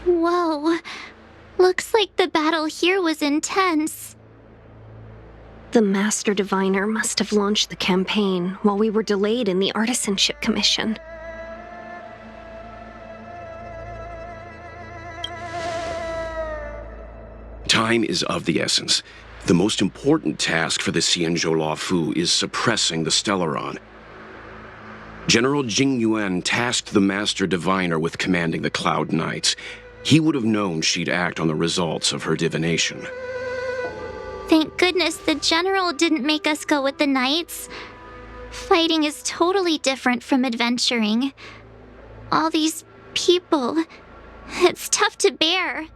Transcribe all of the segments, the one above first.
Whoa. Looks like the battle here was intense. The Master Diviner must have launched the campaign while we were delayed in the Artisanship Commission. Time is of the essence. The most important task for the Xianzhou Luofu is suppressing the Stellaron. General Tingyun tasked the Master Diviner with commanding the Cloud Knights. He would have known she'd act on the results of her divination. Thank goodness the General didn't make us go with the Knights. Fighting is totally different from adventuring. All these people, it's tough to bear.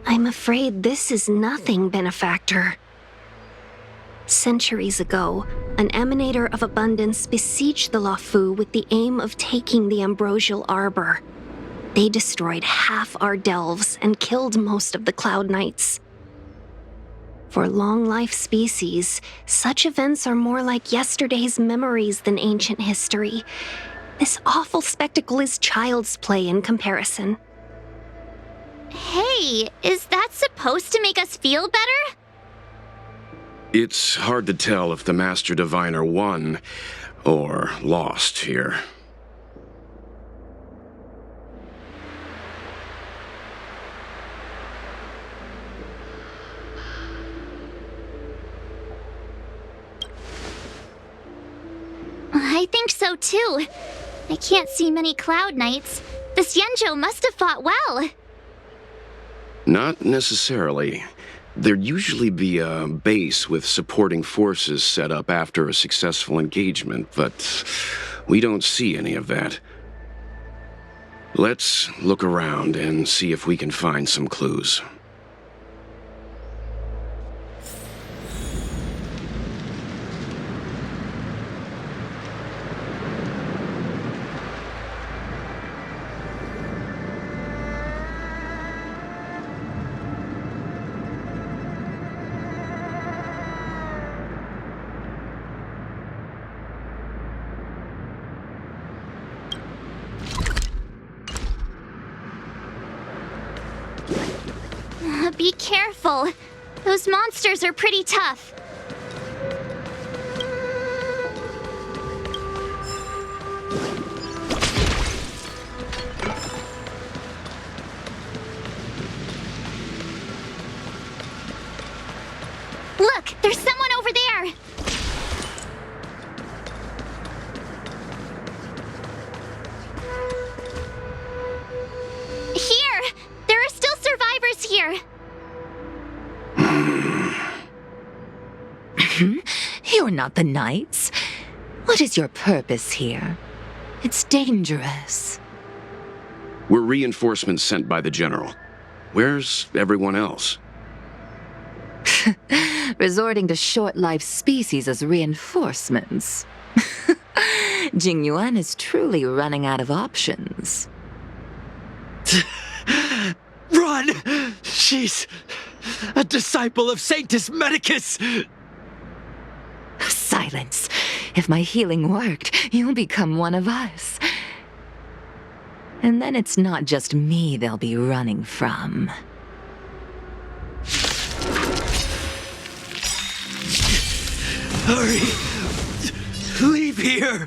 I'm afraid this is nothing, Benefactor. Centuries ago, an Emanator of Abundance besieged the Luofu with the aim of taking the Ambrosial Arbor. They destroyed half our delves and killed most of the Cloud Knights. For long-life species, such events are more like yesterday's memories than ancient history. This awful spectacle is child's play in comparison. Hey, is that supposed to make us feel better? It's hard to tell if the Master Diviner won or lost here. I think so too. I can't see many Cloud Knights. The Xianzhou must have fought well. Not necessarily. There'd usually be a base with supporting forces set up after a successful engagement, but we don't see any of that. Let's look around and see if we can find some clues. Be careful. Those monsters are pretty tough. Look, there's someone over there. Here! There are still survivors here. You're not the Knights. What is your purpose here? It's dangerous. We're reinforcements sent by the General. Where's everyone else? Resorting to short-lived species as reinforcements. Tingyun is truly running out of options. Run! She's a disciple of Sanctus Medicus! Silence. If my healing worked, you'll become one of us. And then it's not just me they'll be running from. Hurry! Leave here!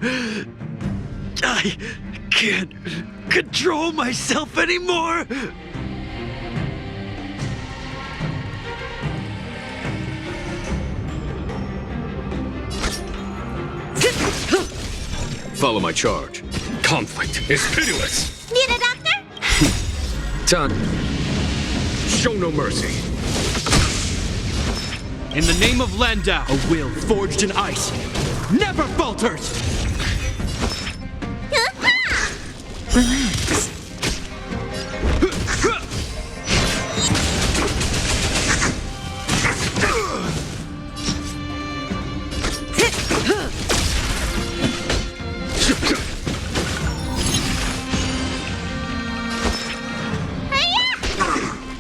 I can't control myself anymore! Follow my charge. Conflict is pitiless. Need a doctor? Done. Show no mercy. In the name of Landau, a will forged in ice never falters! Relax.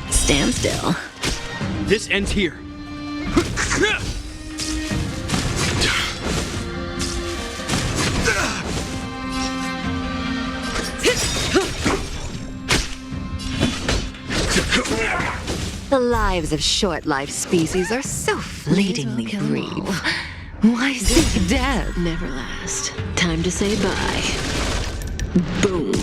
Stand still. This ends here. The lives of short-lived species are so fleetingly kill 'em brief. all. Why seek death? Never last. Time to say bye. Boom.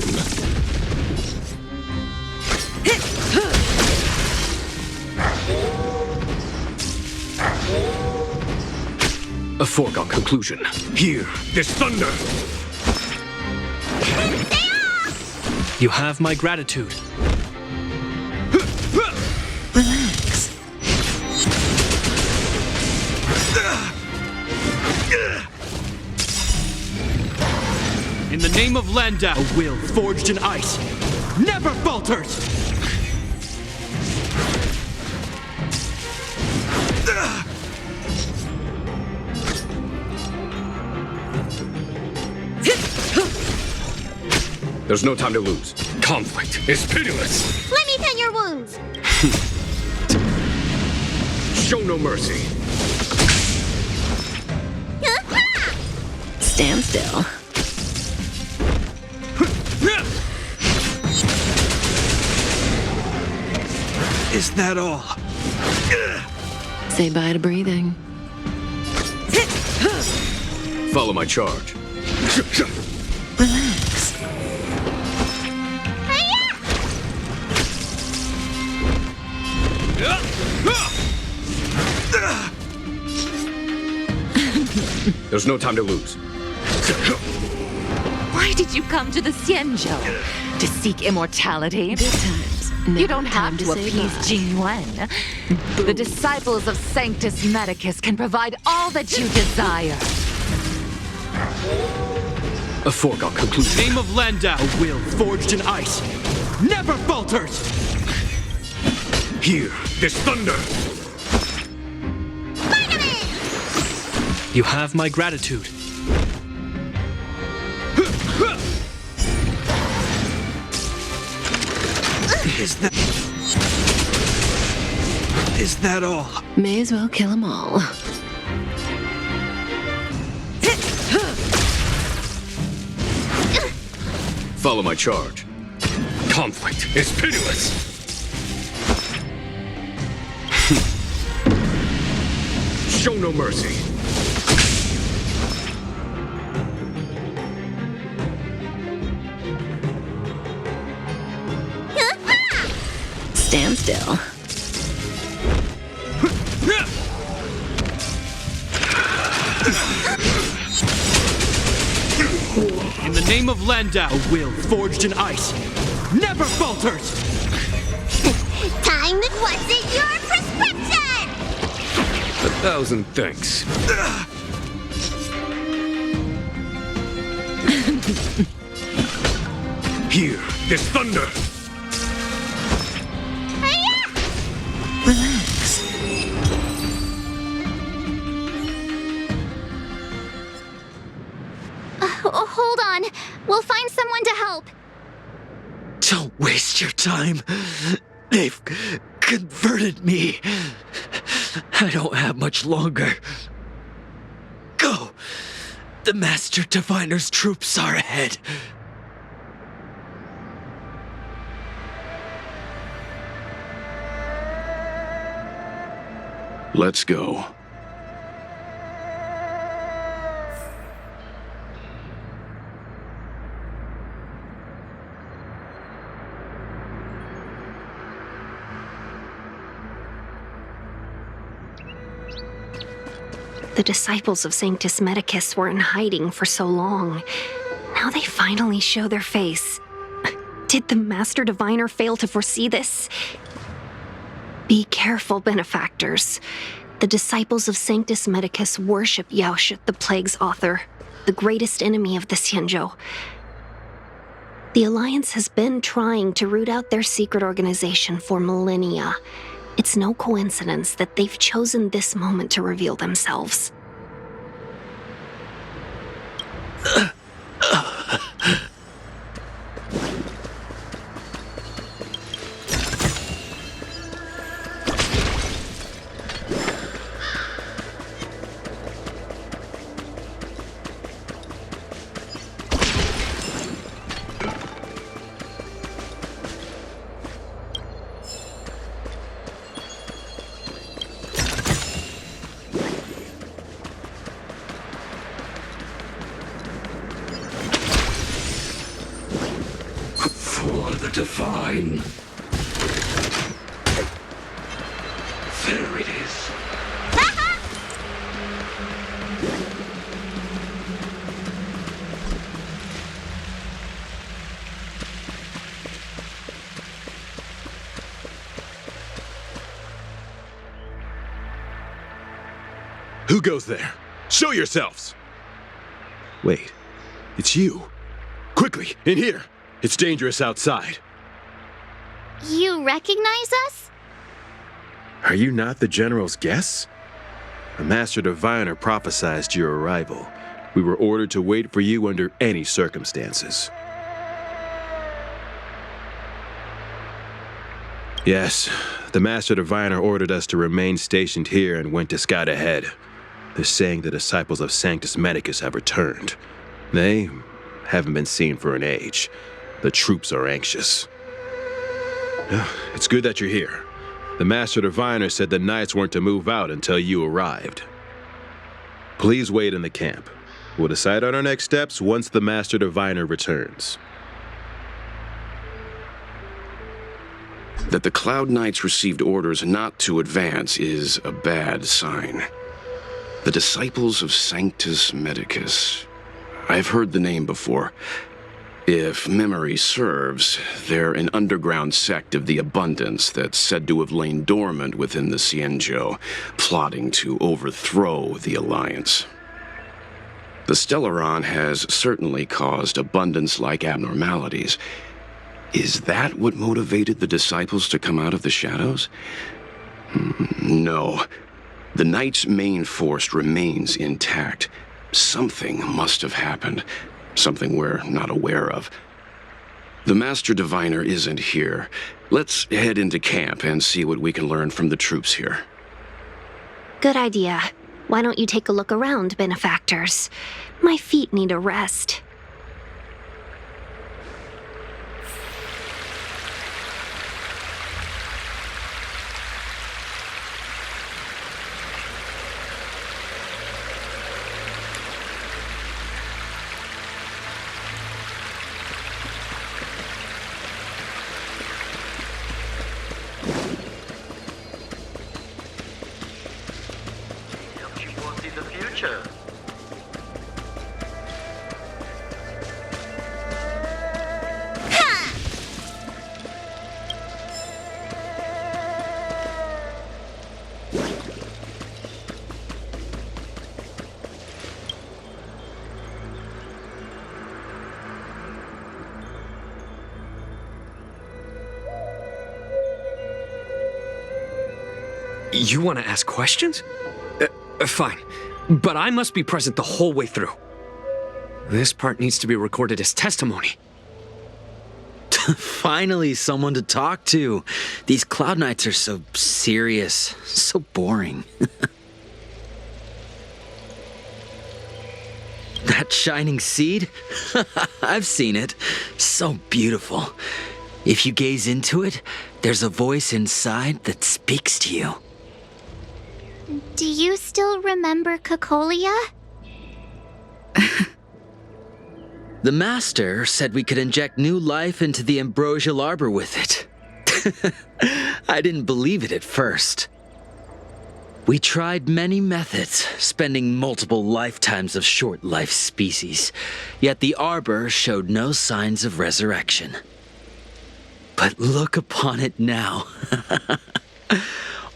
A foregone conclusion. Hear this thunder! You have my gratitude. Relax. In the name of Landau, a will forged in ice never falters! There's no time to lose. Conflict is pitiless! Let me tend your wounds. Show no mercy. Stand still. Is that all? Say bye to breathing. Follow my charge. Relax. There's no time to lose. Why did you come to the Xianzhou? To seek immortality? Good times. You don't have to say appease bye. Jingyuan. The disciples of Sanctus Medicus can provide all that you desire. A foregone conclusion. Name of Landau, a will forged in ice never falters! Hear this thunder! You have my gratitude. Is that all? May as well kill them all. Follow my charge. Conflict is pitiless! Show no mercy. Stand still. In the name of Landau, a will forged in ice never falters! Time. What's in your prescription? 1,000 thanks. Hear this thunder! Relax. Hold on. We'll find someone to help. Don't waste your time. They've converted me. I don't have much longer. Go! The Master Diviner's troops are ahead. Let's go. The disciples of Sanctus Medicus were in hiding for so long. Now they finally show their face. Did the Master Diviner fail to foresee this? Be careful, benefactors. The disciples of Sanctus Medicus worship Yaoshut, the Plague's author, the greatest enemy of the Xianzhou. The Alliance has been trying to root out their secret organization for millennia. It's no coincidence that they've chosen this moment to reveal themselves. For the divine. There it is. Who goes there? Show yourselves! Wait, it's you. Quickly, in here. It's dangerous outside. You recognize us? Are you not the General's guests? The Master Diviner prophesied your arrival. We were ordered to wait for you under any circumstances. Yes, the Master Diviner ordered us to remain stationed here and went to scout ahead. They're saying the disciples of Sanctus Medicus have returned. They haven't been seen for an age. The troops are anxious. It's good that you're here. The Master Diviner said the Knights weren't to move out until you arrived. Please wait in the camp. We'll decide on our next steps once the Master Diviner returns. That the Cloud Knights received orders not to advance is a bad sign. The disciples of Sanctus Medicus. I've heard the name before. If memory serves, they're an underground sect of the Abundance that's said to have lain dormant within the Xianzhou, plotting to overthrow the Alliance. The Stellaron has certainly caused Abundance-like abnormalities. Is that what motivated the disciples to come out of the shadows? No. The Knight's main force remains intact. Something must have happened. Something we're not aware of. The Master Diviner isn't here. Let's head into camp and see what we can learn from the troops here. Good idea. Why don't you take a look around, benefactors? My feet need a rest. You want to ask questions? Fine. But I must be present the whole way through. This part needs to be recorded as testimony. Finally, someone to talk to. These Cloud Knights are so serious, so boring. That shining seed? I've seen it. So beautiful. If you gaze into it, there's a voice inside that speaks to you. Do you still remember Cocolia? The Master said we could inject new life into the ambrosial arbor with it. I didn't believe it at first. We tried many methods, spending multiple lifetimes of short-life species, yet the arbor showed no signs of resurrection. But look upon it now.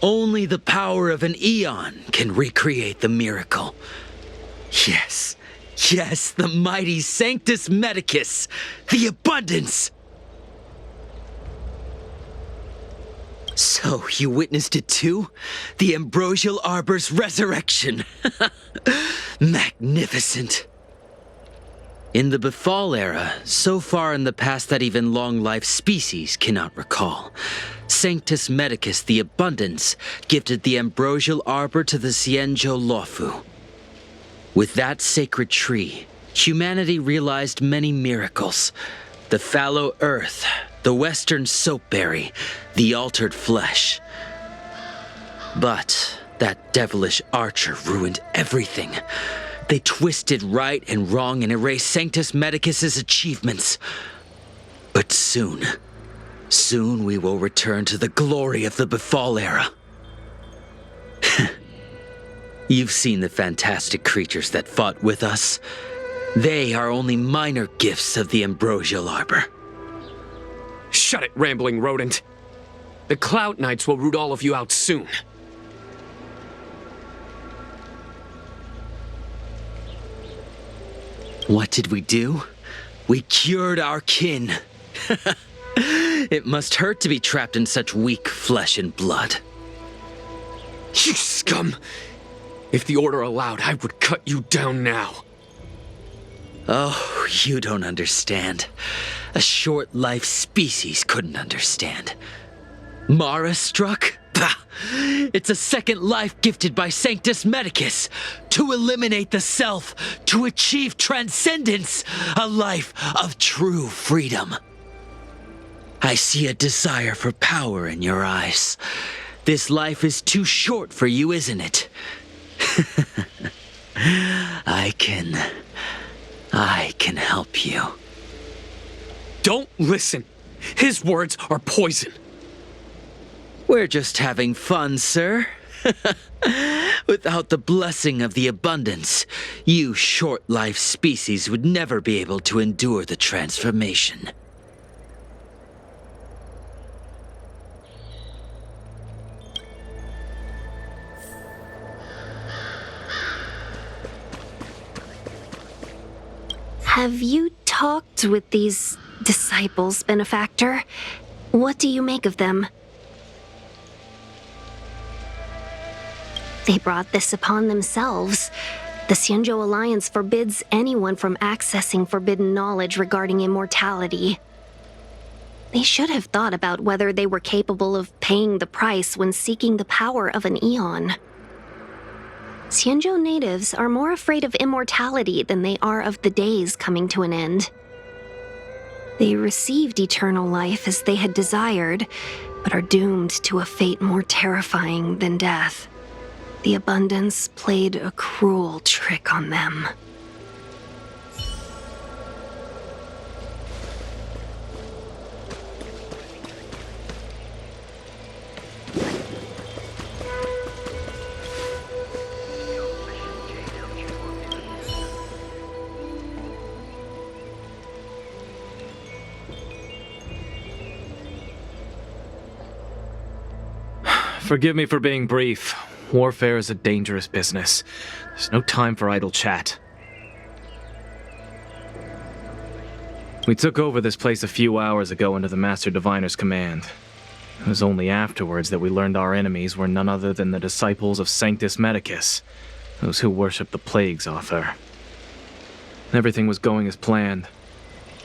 Only the power of an eon can recreate the miracle. Yes, yes, the mighty Sanctus Medicus, the abundance! So, you witnessed it too? The ambrosial arbor's resurrection. Magnificent. In the Befall era, so far in the past that even long-life species cannot recall, Sanctus Medicus the Abundance gifted the ambrosial arbor to the Xianzhou Luofu. With that sacred tree, humanity realized many miracles. The fallow earth, the western soapberry, the altered flesh. But that devilish archer ruined everything. They twisted right and wrong and erased Sanctus Medicus's achievements. But soon we will return to the glory of the Befall era. You've seen the fantastic creatures that fought with us. They are only minor gifts of the Ambrosial Arbor. Shut it, rambling rodent. The Cloud Knights will root all of you out soon. What did we do? We cured our kin. It must hurt to be trapped in such weak flesh and blood. You scum! If the Order allowed, I would cut you down now. Oh, you don't understand. A short-life species couldn't understand. Mara struck? Bah! It's a second life gifted by Sanctus Medicus to eliminate the self, to achieve transcendence, a life of true freedom. I see a desire for power in your eyes. This life is too short for you, isn't it? I can help you. Don't listen. His words are poison. We're just having fun, sir. Without the blessing of the abundance, you short-life species would never be able to endure the transformation. Have you talked with these disciples, Benefactor? What do you make of them? They brought this upon themselves. The Xianzhou Alliance forbids anyone from accessing forbidden knowledge regarding immortality. They should have thought about whether they were capable of paying the price when seeking the power of an eon. Xianzhou natives are more afraid of immortality than they are of the days coming to an end. They received eternal life as they had desired, but are doomed to a fate more terrifying than death. The abundance played a cruel trick on them. Forgive me for being brief. Warfare is a dangerous business. There's no time for idle chat. We took over this place a few hours ago under the Master Diviner's command. It was only afterwards that we learned our enemies were none other than the disciples of Sanctus Medicus, those who worship the plague's author. Everything was going as planned.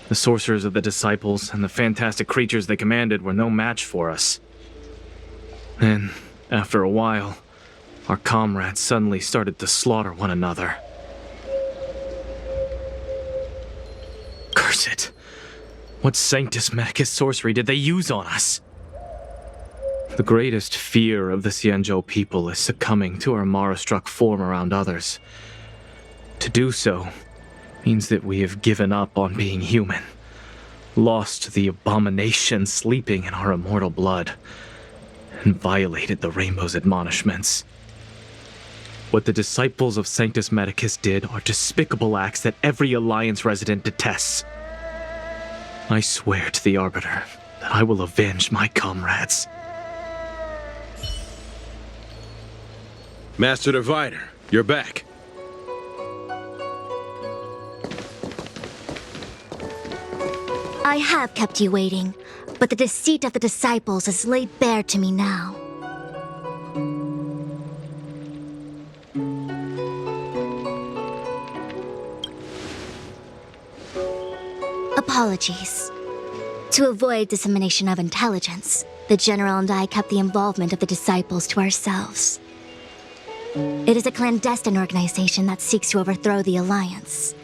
The sorcerers of the disciples and the fantastic creatures they commanded were no match for us. Then, after a while, our comrades suddenly started to slaughter one another. Curse it! What Sanctus Medicus sorcery did they use on us? The greatest fear of the Xianzhou people is succumbing to our Mara-struck form around others. To do so means that we have given up on being human, lost the abomination sleeping in our immortal blood, and violated the Rainbow's admonishments. What the disciples of Sanctus Medicus did are despicable acts that every Alliance resident detests. I swear to the Arbiter that I will avenge my comrades. Master Diviner, you're back. I have kept you waiting, but the deceit of the disciples is laid bare to me now. Apologies. To avoid dissemination of intelligence, the General and I kept the involvement of the disciples to ourselves. It is a clandestine organization that seeks to overthrow the Alliance.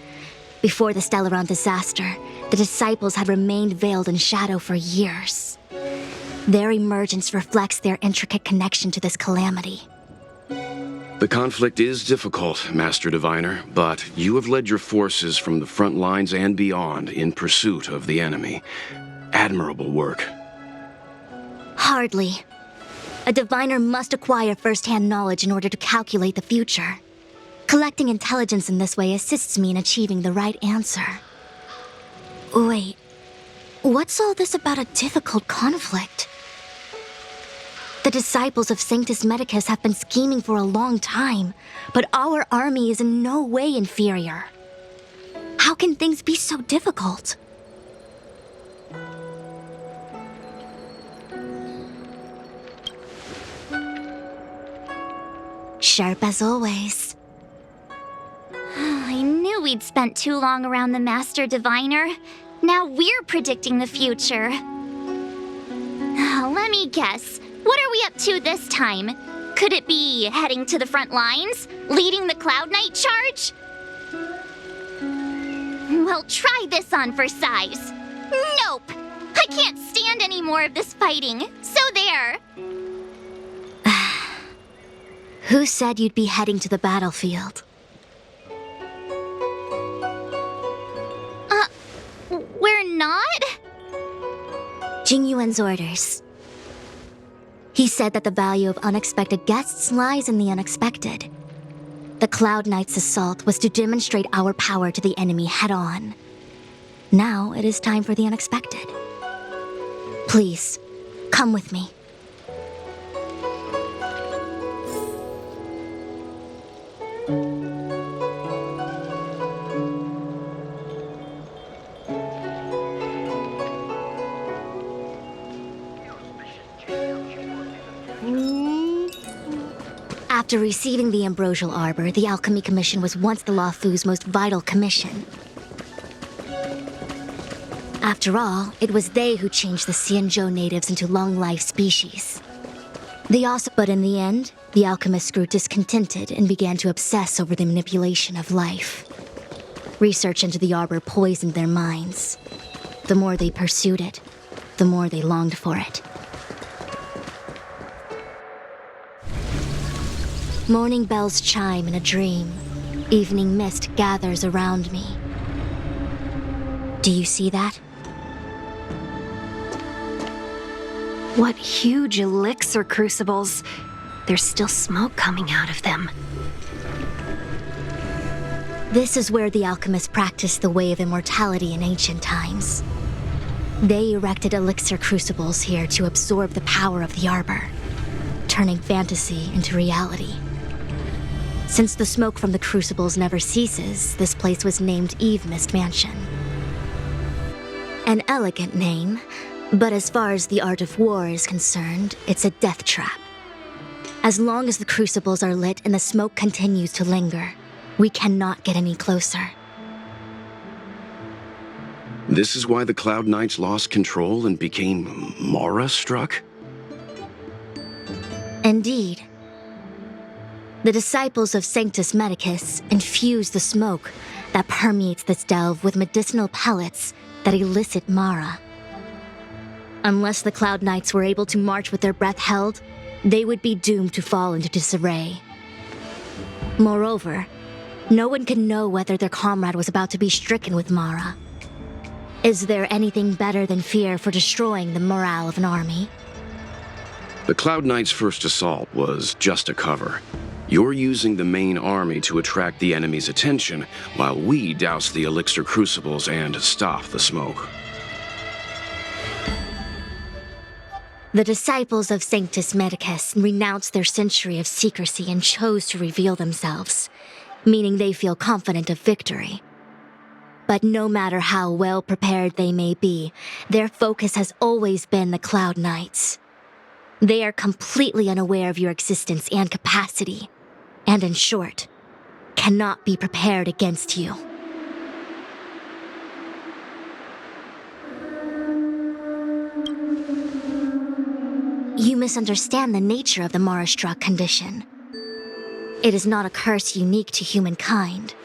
Before the Stellaron disaster, the disciples had remained veiled in shadow for years. Their emergence reflects their intricate connection to this calamity. The conflict is difficult, Master Diviner, but you have led your forces from the front lines and beyond in pursuit of the enemy. Admirable work. Hardly. A diviner must acquire first-hand knowledge in order to calculate the future. Collecting intelligence in this way assists me in achieving the right answer. Wait, what's all this about a difficult conflict? The disciples of Sanctus Medicus have been scheming for a long time, but our army is in no way inferior. How can things be so difficult? Sharp as always. I knew we'd spent too long around the Master Diviner. Now we're predicting the future. Let me guess. What are we up to this time? Could it be heading to the front lines? Leading the Cloud Knight charge? Well, try this on for size. Nope! I can't stand any more of this fighting. So there. Who said you'd be heading to the battlefield? We're not? Tingyun's orders. He said that the value of unexpected guests lies in the unexpected. The Cloud Knight's assault was to demonstrate our power to the enemy head-on. Now it is time for the unexpected. Please, come with me. After receiving the Ambrosial Arbor, the Alchemy Commission was once the Luofu's most vital commission. After all, it was they who changed the Xianzhou natives into long-life species. But in the end, the alchemists grew discontented and began to obsess over the manipulation of life. Research into the Arbor poisoned their minds. The more they pursued it, the more they longed for it. Morning bells chime in a dream. Evening mist gathers around me. Do you see that? What huge elixir crucibles. There's still smoke coming out of them. This is where the alchemists practiced the way of immortality in ancient times. They erected elixir crucibles here to absorb the power of the Arbor, turning fantasy into reality. Since the smoke from the crucibles never ceases, this place was named Eve Mist Mansion. An elegant name, but as far as the art of war is concerned, it's a death trap. As long as the crucibles are lit and the smoke continues to linger, we cannot get any closer. This is why the Cloud Knights lost control and became Mara-struck? Indeed. The disciples of Sanctus Medicus infuse the smoke that permeates this delve with medicinal pellets that elicit Mara. Unless the Cloud Knights were able to march with their breath held, they would be doomed to fall into disarray. Moreover, no one can know whether their comrade was about to be stricken with Mara. Is there anything better than fear for destroying the morale of an army? The Cloud Knights' first assault was just a cover. You're using the main army to attract the enemy's attention, while we douse the elixir crucibles and stop the smoke. The disciples of Sanctus Medicus renounced their century of secrecy and chose to reveal themselves, meaning they feel confident of victory. But no matter how well prepared they may be, their focus has always been the Cloud Knights. They are completely unaware of your existence and capacity, and in short, cannot be prepared against you. You misunderstand the nature of the Mara-struck condition. It is not a curse unique to humankind.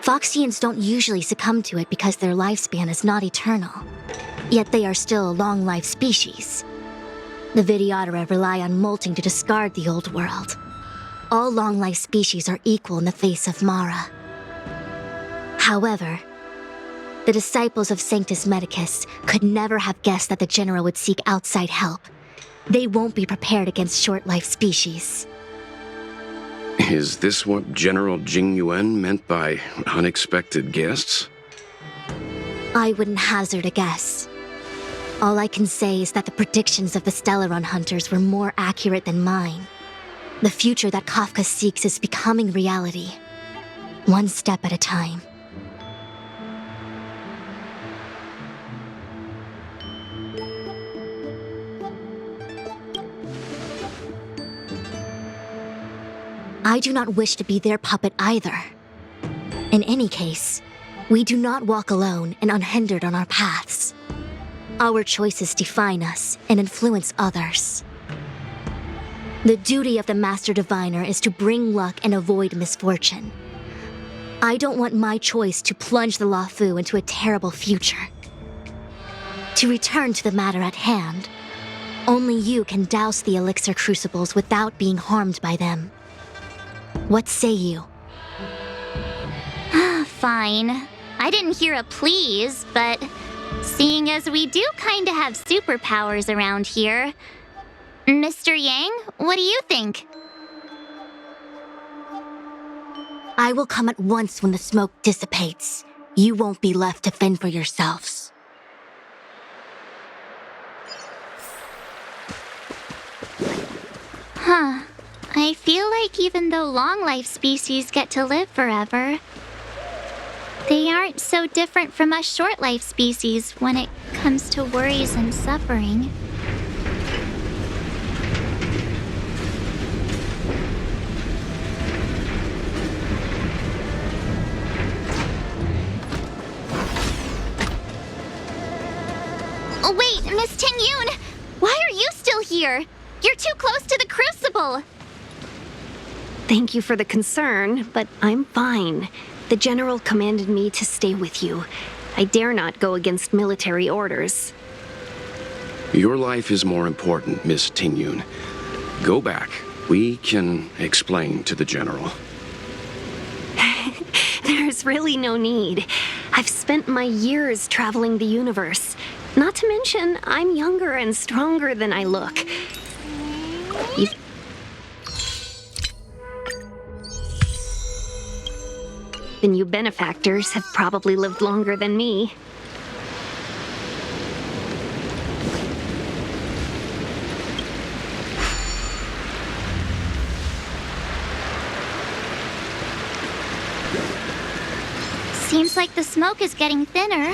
Foxians don't usually succumb to it because their lifespan is not eternal, yet they are still a long-life species. The Vidyadhara rely on molting to discard the old world. All long-life species are equal in the face of Mara. However, The disciples of Sanctus Medicus could never have guessed that the General would seek outside help. They won't be prepared against short-life species. Is this what General Tingyun meant by unexpected guests? I wouldn't hazard a guess. All I can say is that the predictions of the Stellaron hunters were more accurate than mine. The future that Kafka seeks is becoming reality. One step at a time. I do not wish to be their puppet either. In any case, we do not walk alone and unhindered on our paths. Our choices define us and influence others. The duty of the Master Diviner is to bring luck and avoid misfortune. I don't want my choice to plunge the Luofu into a terrible future. To return to the matter at hand, only you can douse the elixir crucibles without being harmed by them. What say you? Fine. I didn't hear a please, but seeing as we do kinda have superpowers around here, Mr. Yang, what do you think? I will come at once when the smoke dissipates. You won't be left to fend for yourselves. Huh. I feel like even though long-life species get to live forever, they aren't so different from us short-life species when it comes to worries and suffering. Oh, wait, Miss Tingyun! Why are you still here? You're too close to the crucible! Thank you for the concern, but I'm fine. The General commanded me to stay with you. I dare not go against military orders. Your life is more important, Miss Tingyun. Go back. We can explain to the General. There's really no need. I've spent my years traveling the universe. Not to mention, I'm younger and stronger than I look. Even you benefactors have probably lived longer than me. Seems like the smoke is getting thinner.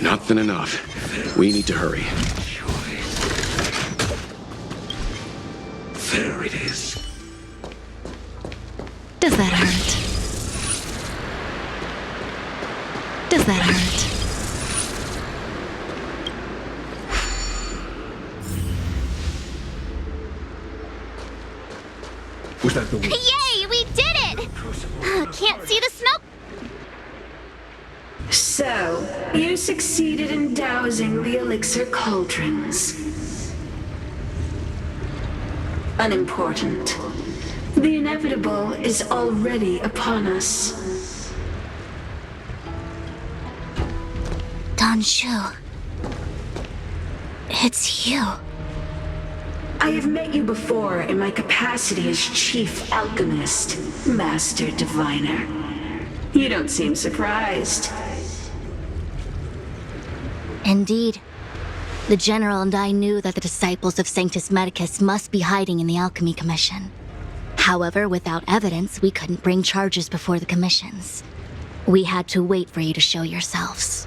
Not thin enough. We need to hurry. There it is. Does that hurt? Does that hurt? Was that the one? Yay, we did it! Can't see the smoke. So, you succeeded in dousing the elixir cauldrons. Unimportant. The inevitable is already upon us. Danshu. It's you. I have met you before in my capacity as Chief Alchemist, Master Diviner. You don't seem surprised. Indeed. The General and I knew that the disciples of Sanctus Medicus must be hiding in the Alchemy Commission. However, without evidence, we couldn't bring charges before the commissions. We had to wait for you to show yourselves.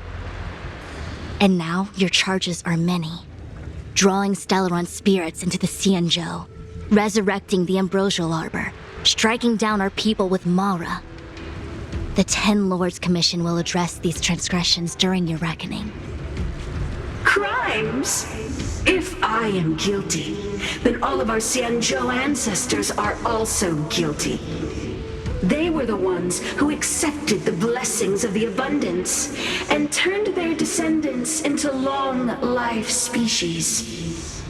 And now, your charges are many. Drawing Stellaron spirits into the Xianzhou, resurrecting the Ambrosial Arbor, striking down our people with Mara. The 10 Lords Commission will address these transgressions during your reckoning. Crimes? If I am guilty, then all of our Xianzhou ancestors are also guilty. They were the ones who accepted the blessings of the abundance and turned their descendants into long-life species.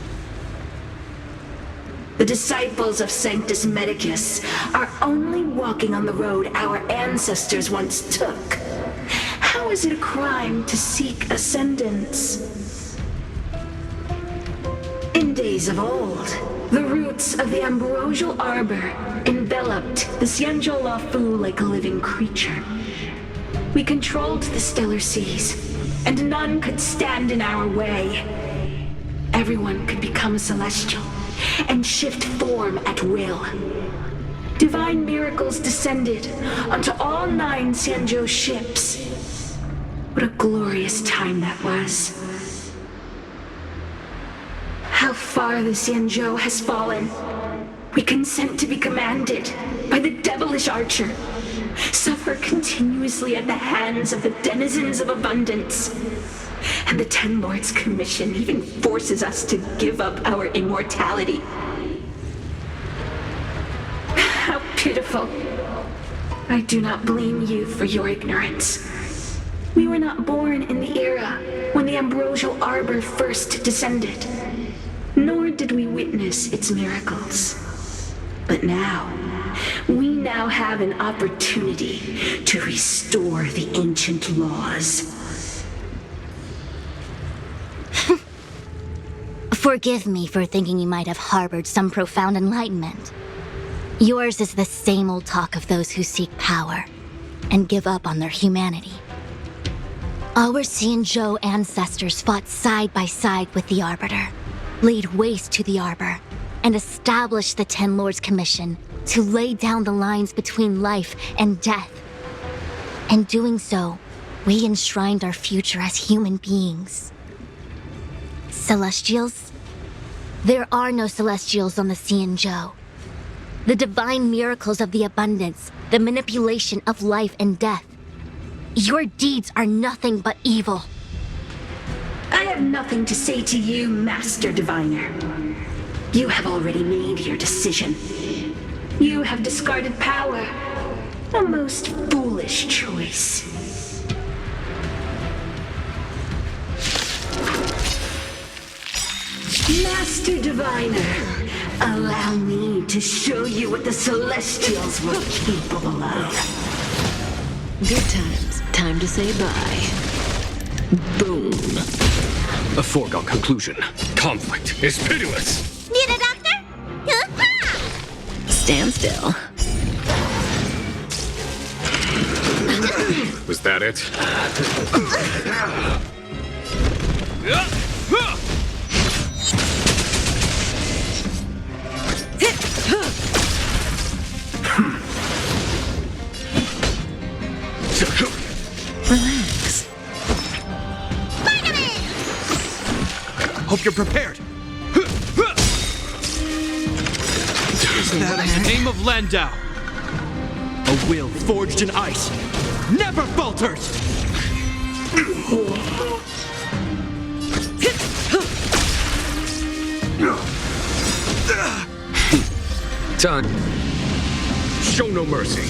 The disciples of Sanctus Medicus are only walking on the road our ancestors once took. How is it a crime to seek ascendance? In days of old, the roots of the ambrosial arbor enveloped the Xianzhou Luofu like a living creature. We controlled the stellar seas, and none could stand in our way. Everyone could become a celestial and shift form at will. Divine miracles descended onto all 9 Xianzhou ships. What a glorious time that was. How far the Xianzhou has fallen. We consent to be commanded by the devilish archer. Suffer continuously at the hands of the denizens of abundance. And the Ten Lords' Commission even forces us to give up our immortality. How pitiful. I do not blame you for your ignorance. We were not born in the era when the ambrosial arbor first descended, nor did we witness its miracles. But we now have an opportunity to restore the ancient laws. Forgive me for thinking you might have harbored some profound enlightenment. Yours is the same old talk of those who seek power and give up on their humanity. Our Xianzhou ancestors fought side by side with the Arbiter, laid waste to the Arbor, and established the Ten Lords' Commission to lay down the lines between life and death. In doing so, we enshrined our future as human beings. Celestials? There are no Celestials on the Xianzhou. The divine miracles of the abundance, the manipulation of life and death. Your deeds are nothing but evil. I have nothing to say to you, Master Diviner. You have already made your decision. You have discarded power. A most foolish choice. Master Diviner, allow me to show you what the Celestials were capable of. Good times. Time to say bye. Boom. A foregone conclusion. Conflict is pitiless. Need a doctor? Stand still. Was that it? Relax. Hope you're prepared. In the name of Landau, a will forged in ice never falters! Time. Show no mercy.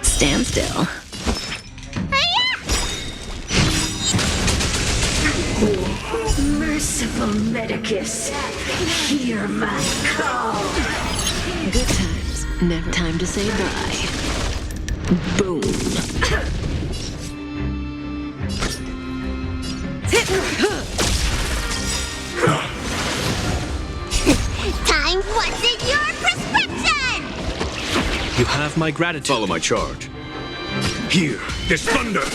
Stand still. Merciful Medicus, hear my call. Good times. Never time to say bye. Boom. Time, what's in your prescription? You have my gratitude. Follow my charge. Here, this thunder!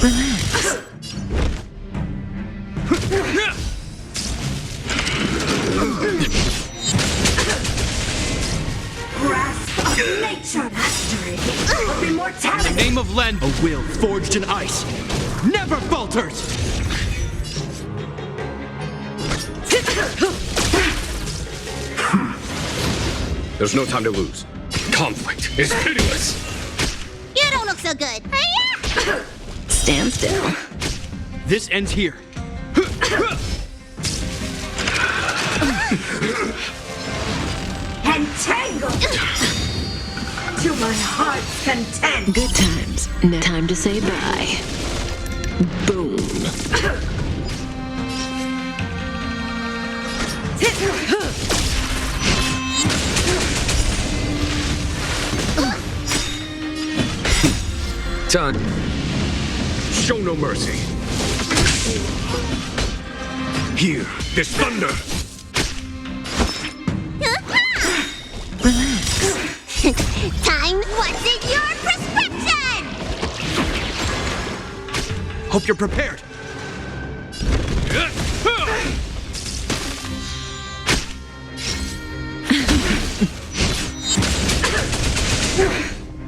Relax. Grasp of nature, mastery of immortality. In the name of Land, a will forged in ice never falters! There's no time to lose. Conflict is pitiless! You don't look so good. Stand still. This ends here. Entangled to my heart's content. Good times. Time to say bye. Boom. Time. Show no mercy. Here, this thunder. Time, what's in your prescription? Hope you're prepared.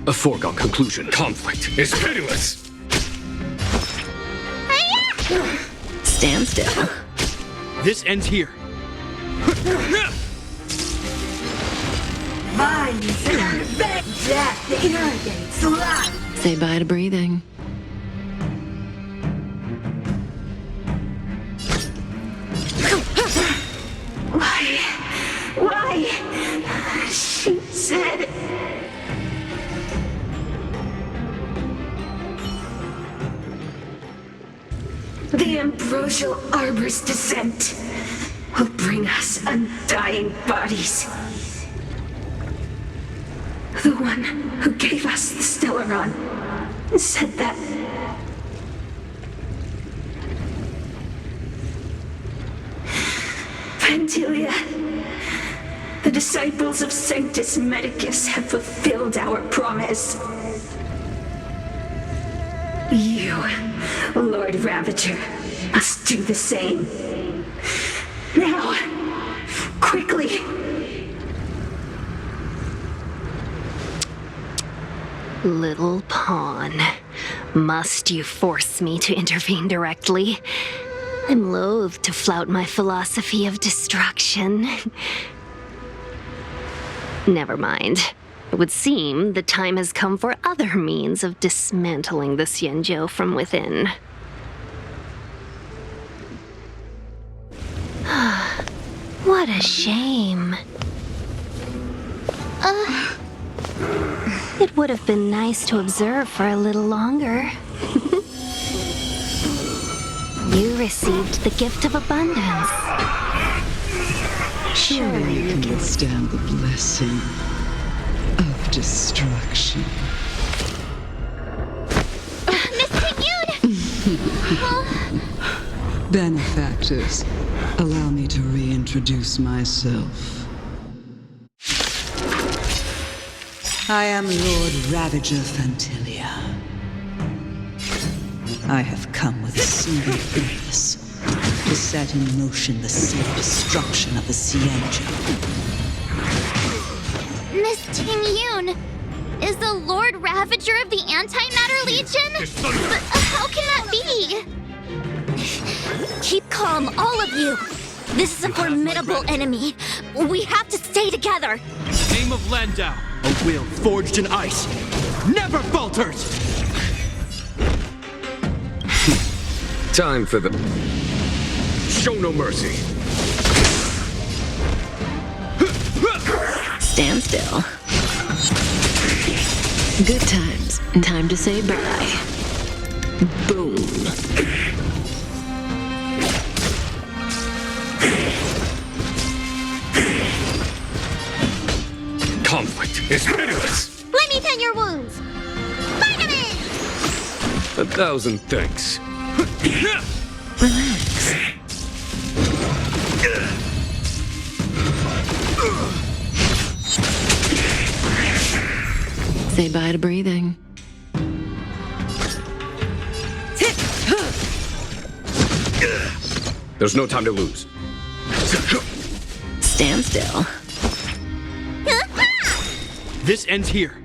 A foregone conclusion. Conflict is pitiless. Stand still. This ends here. Vines and death irrigates life. Say bye to breathing. Why? She said... The ambrosial arbor's descent will bring us undying bodies. The one who gave us the Stellaron said that... Phantylia, the disciples of Sanctus Medicus have fulfilled our promise. You, Lord Ravager, must do the same. Now, quickly. Little pawn. Must you force me to intervene directly? I'm loath to flout my philosophy of destruction. Never mind. It would seem the time has come for other means of dismantling the Xianzhou from within. What a shame. It would have been nice to observe for a little longer. You received the gift of abundance. Surely you can withstand the blessing of destruction. Miss Tingyun! Benefactors, allow me to reintroduce myself. I am Lord Ravager Phantylia. I have come with a single purpose, to set in motion the self-destruction of the Xianzhou. Miss Tingyun, is the Lord Ravager of the Antimatter Legion? But how can that be? Keep calm, all of you. This is a formidable enemy. We have to stay together. Name of Landau, a will forged in ice, never falters! Time for the... Show no mercy. Stand still. Good times. Time to say bye. Boom. Conflict is pitiless. Let me tend your wounds. Vitamin! 1,000 thanks. Relax. Say bye to breathing. There's no time to lose. Stand still. This ends here.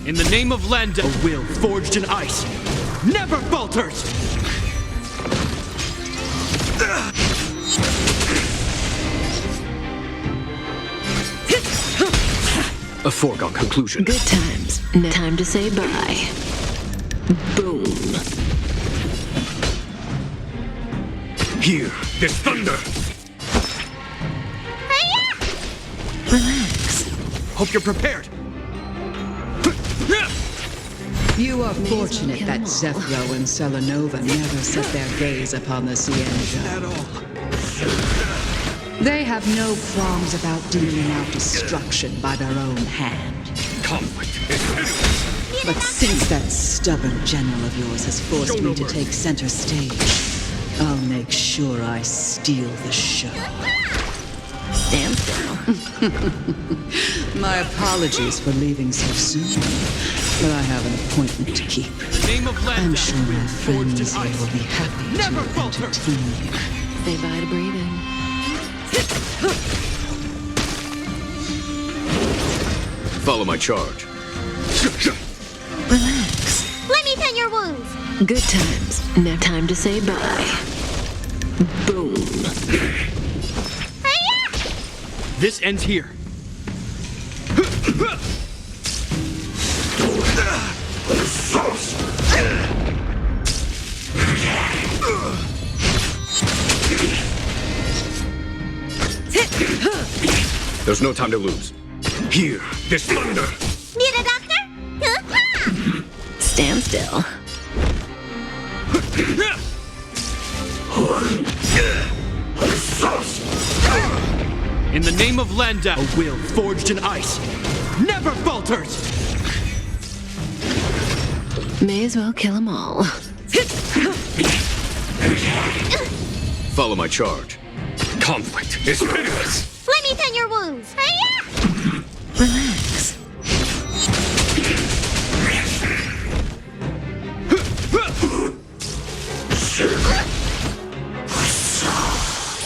In the name of Landau, a will forged in ice, never falters! A foregone conclusion. Good times. Time to say bye. Boom. Here, this thunder. Relax. Hope you're prepared. You are fortunate that Zephyro and Selenova never set their gaze upon the Cienjo. They have no qualms about dealing out destruction by their own hand. Conflict is pitiless. But since that stubborn general of yours has forced me to take center stage, I'll make sure I steal the show. Stand still. My apologies for leaving so soon, but I have an appointment to keep. I'm sure my friends here will be happy to entertain you. Say bye to breathing. Follow my charge. Relax. Let me tend your wounds. Good times. Now time to say bye. Boom. This ends here. There's no time to lose. Here, this thunder. Need a doctor? Stand still. In the name of Landau, a will forged in ice never falters! May as well kill them all. Follow my charge. Conflict is pitiless. Let me tend your wounds. Relax.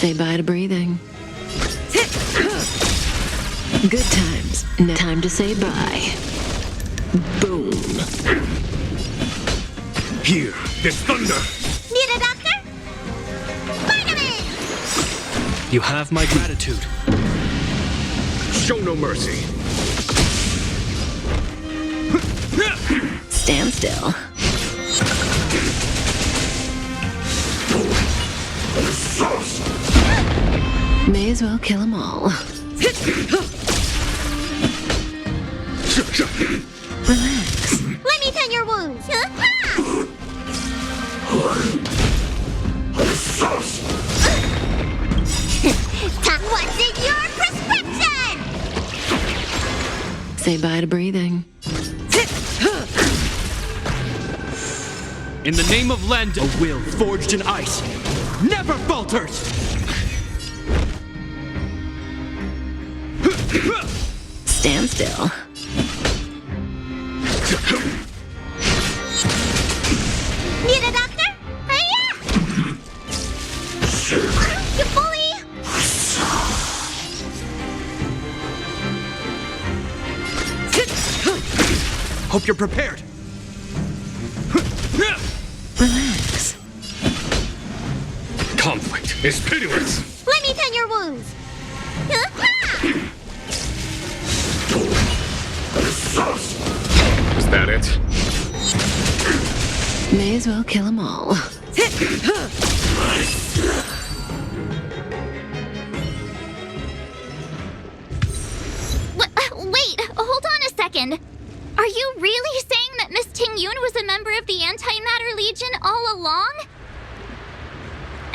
Say bye to breathing. Good times. Now time to say bye. Boom. Here, this thunder. Need a doctor? Vitamin! You have my gratitude. Show no mercy. Stand still. May as well kill them all. Relax. Let me tend your wounds. What's in your prescription? Say bye to breathing. In the name of Landau, a will forged in ice never falters! Stand still. Need a doctor? You bully! Hope you're prepared. Relax. Conflict is pitiless. Let me tend your wounds. Is that it? May as well kill them all. Wait, hold on a second. Are you really saying that Miss Tingyun was a member of the Antimatter Legion all along?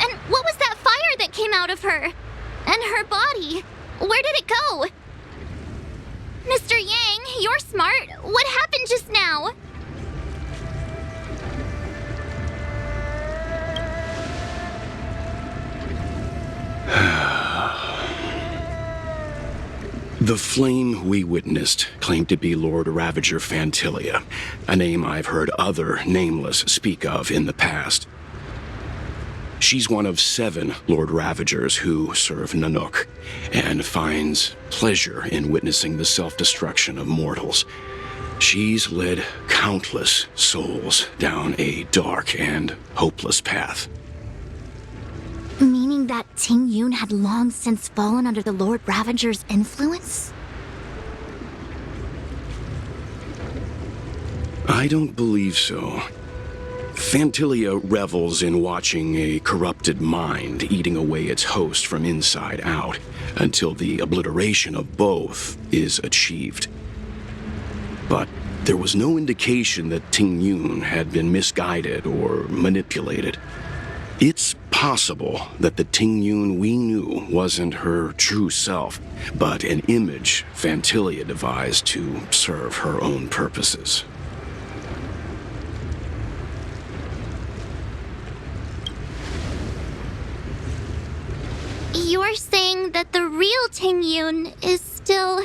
And what was that fire that came out of her? And her body? Where did it go? Mr. Yang, you're smart. What happened just now? The flame we witnessed claimed to be Lord Ravager Phantylia, a name I've heard other nameless speak of in the past. She's one of 7 Lord Ravagers who serve Nanook, and finds pleasure in witnessing the self-destruction of mortals. She's led countless souls down a dark and hopeless path. Meaning that Tingyun had long since fallen under the Lord Ravager's influence? I don't believe so. Phantylia revels in watching a corrupted mind eating away its host from inside out, until the obliteration of both is achieved. But There was no indication that Tingyun had been misguided or manipulated. It's possible that the Tingyun we knew wasn't her true self, but an image Phantylia devised to serve her own purposes. You're saying that the real Tingyun is still...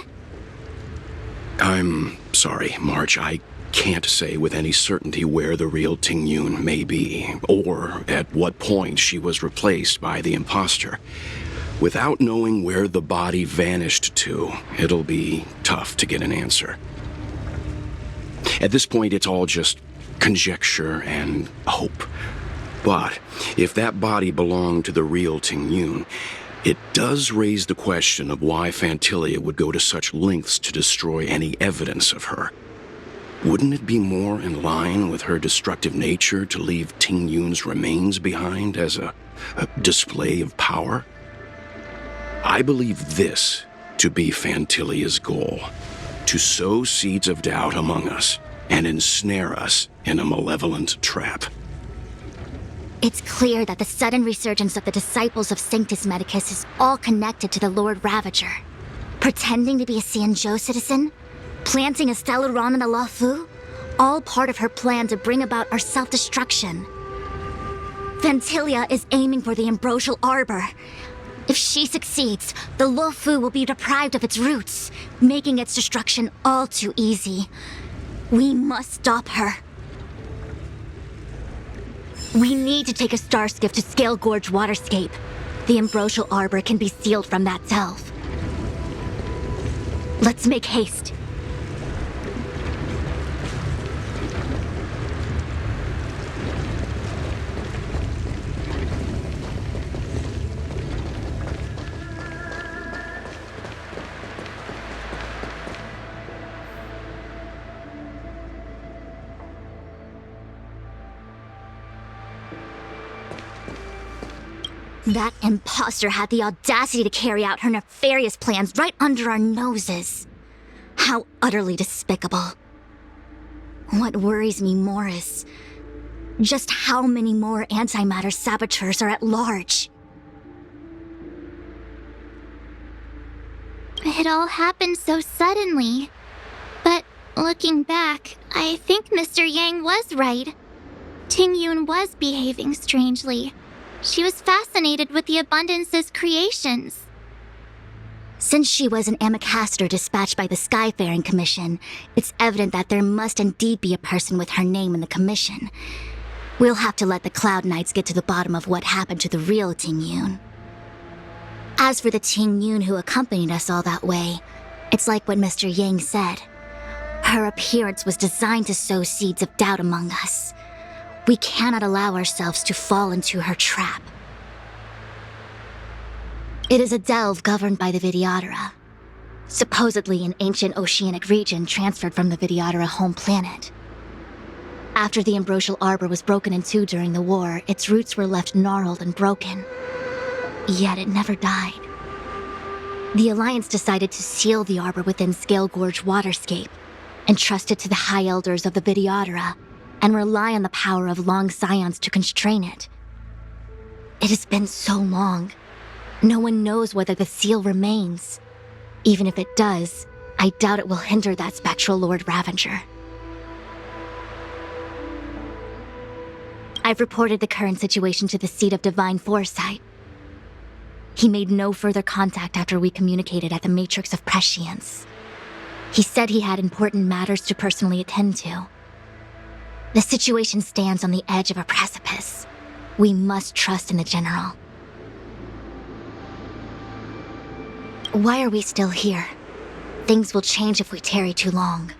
I'm sorry, March. I can't say with any certainty where the real Tingyun may be, or at what point she was replaced by the imposter. Without knowing where the body vanished to, it'll be tough to get an answer. At this point, it's all just conjecture and hope. But if that body belonged to the real Tingyun, it does raise the question of why Phantylia would go to such lengths to destroy any evidence of her. Wouldn't it be more in line with her destructive nature to leave Tingyun's remains behind as a display of power? I believe this to be Phantylia's goal, to sow seeds of doubt among us and ensnare us in a malevolent trap. It's clear that the sudden resurgence of the disciples of Sanctus Medicus is all connected to the Lord Ravager. Pretending to be a Xianzhou citizen, planting a Stellaron in the Luofu, all part of her plan to bring about our self-destruction. Phantylia is aiming for the Ambrosial Arbor. If she succeeds, the Luofu will be deprived of its roots, making its destruction all too easy. We must stop her. We need to take a star skiff to Scale Gorge Waterscape. The Ambrosial Arbor can be sealed from that delve. Let's make haste. That imposter had the audacity to carry out her nefarious plans right under our noses. How utterly despicable. What worries me more is just how many more antimatter saboteurs are at large. It all happened so suddenly. But looking back, I think Mr. Yang was right. Tingyun was behaving strangely. She was fascinated with the Abundance's creations. Since she was an Amicastor dispatched by the Skyfaring Commission, it's evident that there must indeed be a person with her name in the commission. We'll have to let the Cloud Knights get to the bottom of what happened to the real Tingyun. As for the Tingyun who accompanied us all that way, it's like what Mr. Yang said. Her appearance was designed to sow seeds of doubt among us. We cannot allow ourselves to fall into her trap. It is a delve governed by the Vidyadhara, supposedly an ancient oceanic region transferred from the Vidyadhara home planet. After the Ambrosial Arbor was broken in two during the war, its roots were left gnarled and broken. Yet it never died. The Alliance decided to seal the arbor within Scale Gorge Waterscape, entrust it to the High Elders of the Vidyadhara, and rely on the power of long scions to constrain it. It has been so long. No one knows whether the seal remains. Even if it does, I doubt it will hinder that spectral Lord Ravager. I've reported the current situation to the Seat of Divine Foresight. He made no further contact after we communicated at the Matrix of Prescience. He said he had important matters to personally attend to. The situation stands on the edge of a precipice. We must trust in the General. Why are we still here? Things will change if we tarry too long.